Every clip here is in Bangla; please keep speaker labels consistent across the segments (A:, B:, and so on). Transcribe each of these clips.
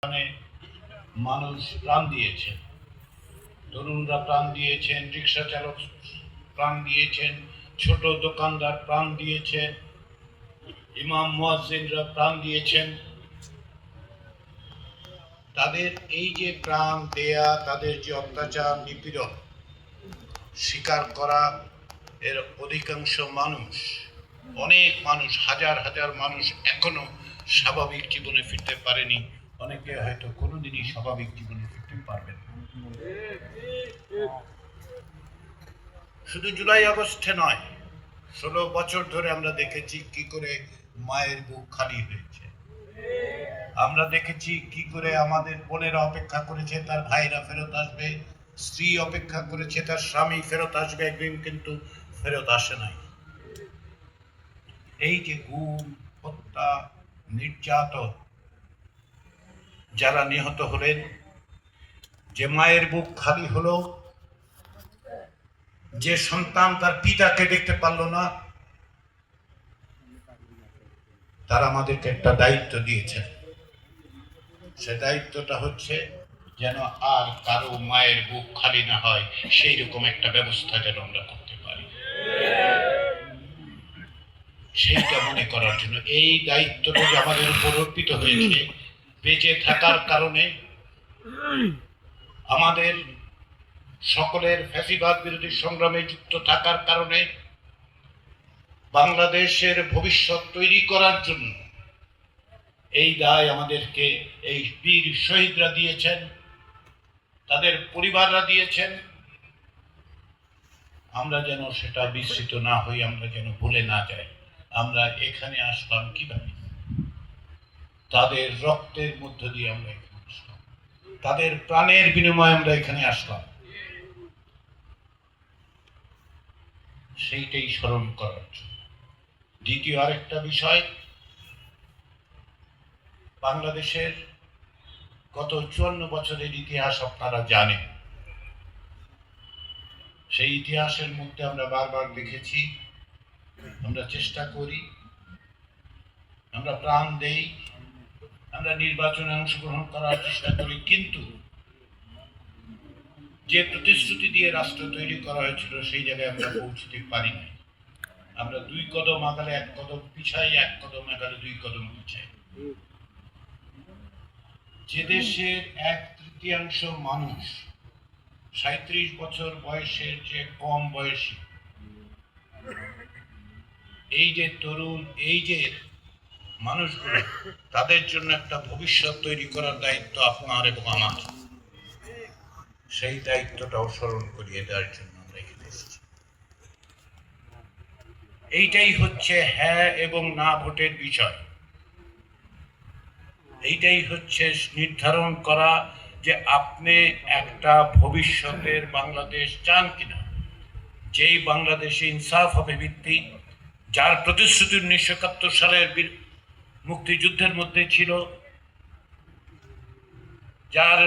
A: এখানে মানুষ প্রাণ দিয়েছেন, তরুণরা প্রাণ দিয়েছেন, রিক্সা চালক প্রাণ দিয়েছেন, ছোট দোকানদার প্রাণ দিয়েছেন, ইমাম মুয়াজ্জিনরা প্রাণ দিয়েছেন। তাদের এই যে প্রাণ দেয়া, তাদের যে অত্যাচার নিপীড়ন স্বীকার করা, এর অধিকাংশ মানুষ, অনেক মানুষ, হাজার হাজার মানুষ এখনো স্বাভাবিক জীবনে ফিরতে পারেনি। অনেকে হয়তো কোনোদিনই স্বাভাবিক জীবনে ফিরতে পারবেন না। শুধু জুলাই আগস্টে নয়, 16 বছর ধরে আমরা দেখেছি কি করে মায়ের বুক খালি হয়েছে। আমরা দেখেছি কি করে আমাদের বোনেরা অপেক্ষা করেছে তার ভাইরা ফেরত আসবে, স্ত্রী অপেক্ষা করেছে তার স্বামী ফেরত আসবে একদিন, কিন্তু ফেরত আসে নাই। এই যে গুম, হত্যা, নির্যাতন, যারা নিহত হলেন, যে মায়ের বুক খালি হলো, যে সন্তান তার পিতাকে দেখতে পারল না, তারা আমাদেরকে একটা দায়িত্ব দিয়েছেন। সে দায়িত্বটা হচ্ছে যেন আর কারো মায়ের বুক খালি না হয়, সেই রকম একটা ব্যবস্থা যেন আমরা করতে পারি। সেইটা মনে করার জন্য এই দায়িত্বটা যে আমাদের উপর অর্পিত হয়েছে, বেঁচে থাকার কারণে, আমাদের সকলের ফ্যাসিবাদ বিরোধী সংগ্রামে যুক্ত থাকার কারণে, বাংলাদেশের ভবিষ্যৎ তৈরি করার জন্য এই দায় আমাদেরকে এই বীর শহীদরা দিয়েছেন, তাদের পরিবাররা দিয়েছেন। আমরা যেন সেটা বিস্মৃত না হই, আমরা যেন ভুলে না যাই। আমরা এখানে আসলাম কিভাবে? তাদের রক্তের মধ্য দিয়ে আমরা এখানে আসলাম, তাদের প্রাণের বিনিময়ে আমরা এখানে আসলাম। সেইটাই স্মরণ করার জন্য। দ্বিতীয় আরেকটা বিষয়, বাংলাদেশের গত 54 বছরের ইতিহাস আপনারা জানেন। সেই ইতিহাসের মধ্যে আমরা বারবার দেখেছি, আমরা চেষ্টা করি, আমরা প্রাণ দেই, আমরা নির্বাচনে অংশগ্রহণ করার চেষ্টা করি, কিন্তু যে প্রতিশ্রুতি দিয়ে রাষ্ট্র তৈরি করা হয়েছিল সেই জায়গায় আমরা পৌঁছতে পারি না। আমরা 2 কদম আগালে 1 কদম পিছাই, 1 কদম আগালে 2 কদম পিছাই। যে দেশের 1/3 মানুষ 37 বছর বয়সের যে কম বয়সী, এই যে তরুণ, এই যে মানুষগুলো, তাদের জন্য একটা ভবিষ্যৎ তৈরি করার দায়িত্ব আপনার এবং আমার। সেই দায়িত্বটাও স্মরণ করিয়ে দেওয়ার জন্য আমরা এখানে এসেছি। এইটাই হচ্ছে হ্যাঁ এবং না ভোটের বিষয়। এইটাই হচ্ছে নির্ধারণ করা যে আপনি একটা ভবিষ্যতের বাংলাদেশ চান কিনা, যেই বাংলাদেশে ইনসাফ হবে ভিত্তিক, যার প্রতিশ্রুতি 1971 সালের মুক্তিযুদ্ধের মধ্যে ছিল, যার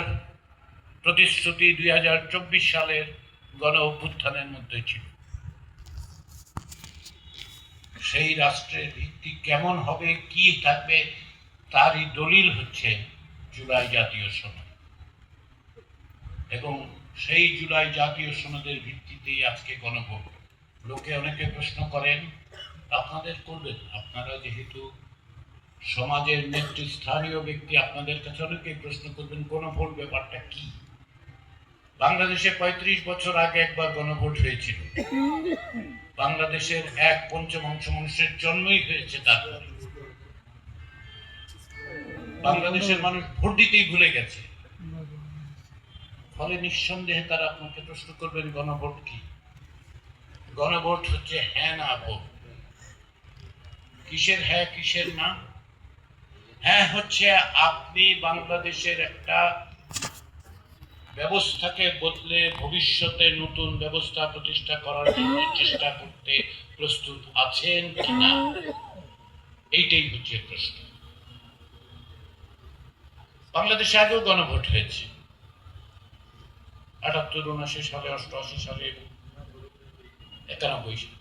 A: প্রতিশ্রুতি 2024 সালের গণ অভ্যুত্থানের মধ্যে ছিল। সেই রাষ্ট্রের ভিত্তি কেমন হবে, কি থাকবে, তারই দলিল হচ্ছে জুলাই জাতীয় সনদ। এবং সেই জুলাই জাতীয় সনদের ভিত্তিতেই আজকে গণভোট। লোকে অনেকে প্রশ্ন করেন, আপনাদের করবেন, আপনারা যেহেতু সমাজের নেতৃস্থানীয় ব্যক্তি, আপনাদের কাছে অনেকেই প্রশ্ন করবেন গণভোট ব্যাপারটা কি। বাংলাদেশে 35 বছর আগে একবার গণভোট হয়েছিল। বাংলাদেশের 1/5 মানুষের জন্মই হয়েছে তারপরে। বাংলাদেশের মানুষ ভোট দিতেই ভুলে গেছে। ফলে নিঃসন্দেহে তারা আপনাকে প্রশ্ন করবেন গণভোট কি। গণভোট হচ্ছে হ্যাঁ না ভোট। কিসের হ্যাঁ, কিসের না? হ্যাঁ হচ্ছে আপনি বাংলাদেশের একটা ব্যবস্থাকে বদলে ভবিষ্যতে নতুন ব্যবস্থা প্রতিষ্ঠা করার জন্য চেষ্টা করতে প্রস্তুত আছেন কিনা, এইটাই হচ্ছে প্রশ্ন। বাংলাদেশে আগেও গণভোট হয়েছে, 78, 79 সালে, 88 সালে, 91 সালে।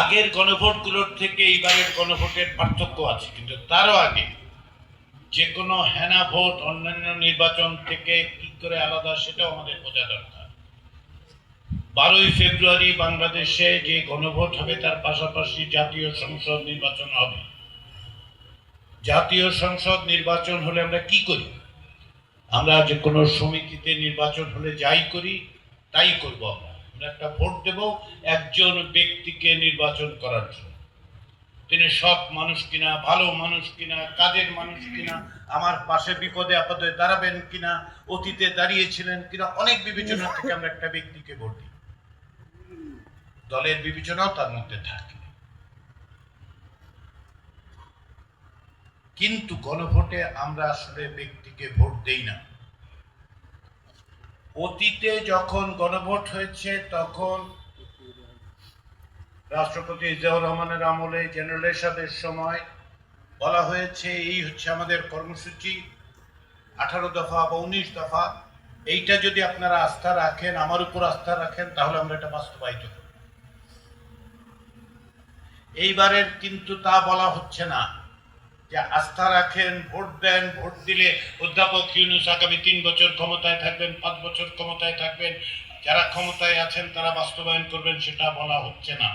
A: আগের গণভোটগুলোর থেকে এইবারের গণভোটের পার্থক্য আছে, কিন্তু তারও আগে যে কোনো হেনা ভোট অন্যান্য নির্বাচন থেকে কি করে আলাদা সেটাও আমাদের বোঝা দরকার। 12ই ফেব্রুয়ারি বাংলাদেশে যে গণভোট হবে তার পাশাপাশি জাতীয় সংসদ নির্বাচন হবে। জাতীয় সংসদ নির্বাচন হলে আমরা কি করি? আমরা যে কোনো সমিতিতে নির্বাচন হলে যাই করি তাই করব। আমরা একটা ভোট দেব একজন ব্যক্তিকে নির্বাচন করার জন্য। তিনি সৎ মানুষ কিনা, ভালো মানুষ কিনা, কাজের মানুষ কিনা, আমার পাশে বিপদে আপদে দাঁড়াবেন কিনা, অতীতে দাঁড়িয়েছিলেন কিনা, অনেক বিবেচনা থেকে আমরা একটা ব্যক্তিকে ভোট দিই। দলের বিবেচনাও তার মধ্যে থাকে। কিন্তু গণভোটে আমরা আসলে ব্যক্তিকে ভোট দেই না। অতীতে যখন গণভোট হয়েছে তখন রাষ্ট্রপতি জিয়াউর রহমানের আমলে জেনারেল এরশাদের সময় বলা হয়েছে এই হচ্ছে আমাদের কর্মসূচি, 18 দফা বা 19 দফা, এইটা যদি আপনারা আস্থা রাখেন, আমার উপর আস্থা রাখেন, তাহলে আমরা এটা বাস্তবায়িত করব। এইবারের কিন্তু তা বলা হচ্ছে না যে আস্থা রাখেন, ভোট দেন, ভোট দিলে অধ্যাপক ইউনূস আগামী 3 বছর ক্ষমতায় থাকবেন, 5 বছর ক্ষমতায় থাকবেন, যারা ক্ষমতায় আছেন তারা বাস্তবায়ন করবেন, সেটা বলা হচ্ছে না।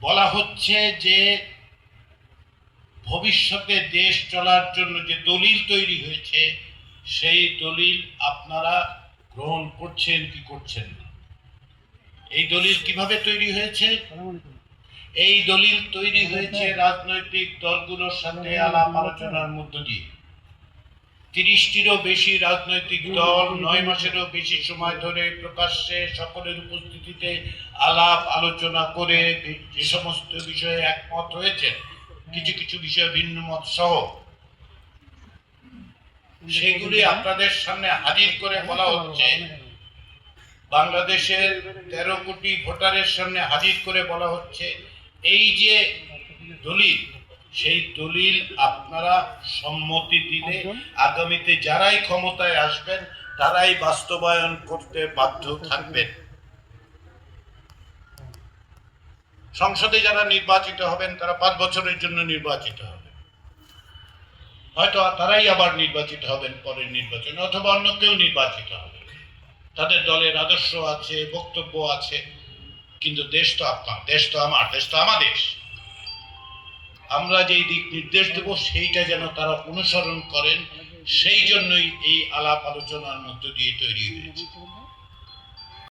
A: বলা হচ্ছে যে ভবিষ্যতে দেশ চলার জন্য যে দলিল তৈরি হয়েছে সেই দলিল আপনারা গ্রহণ করছেন কি করছেন না। এই দলিল কিভাবে তৈরি হয়েছে? এই দলিল তৈরি হয়েছে রাজনৈতিক দলগুলোর সাথে আলাপ আলোচনার মধ্য দিয়ে। 30টিরও বেশি রাজনৈতিক দল 9 মাসেরও বেশি সময় ধরে প্রকাশ্যে সকলের উপস্থিতিতে আলাপ আলোচনা করে যে সমস্ত বিষয়ে একমত হয়েছে, কিছু কিছু বিষয়ে ভিন্ন মত সহ, সেগুলি আপনাদের সামনে হাজির করে বলা হচ্ছে, বাংলাদেশের 13 কোটি ভোটারের সামনে হাজির করে বলা হচ্ছে এই যে দলিল, সেই দলিল আপনারা সম্মতি দিলে আগামীতে যারাই ক্ষমতায় আসবেন তারাই বাস্তবায়ন করতে বাধ্য থাকবেন। সংসদে যারা নির্বাচিত হবেন তারা 5 বছরের জন্য নির্বাচিত হবেন, হয়তো তারাই আবার নির্বাচিত হবেন পরের নির্বাচনে, অথবা অন্য কেউ নির্বাচিত হবে। তাদের দলের আদর্শ আছে, বক্তব্য আছে, কিন্তু দেশ তো আপনার, দেশ তো আমার, দেশ তো আমাদের। আমরা যেই দিক নির্দেশ দেব সেইটা যেন তারা অনুসরণ করেন, সেই জন্যই এই আলাপ আলোচনার মধ্য দিয়ে তৈরি হয়েছে।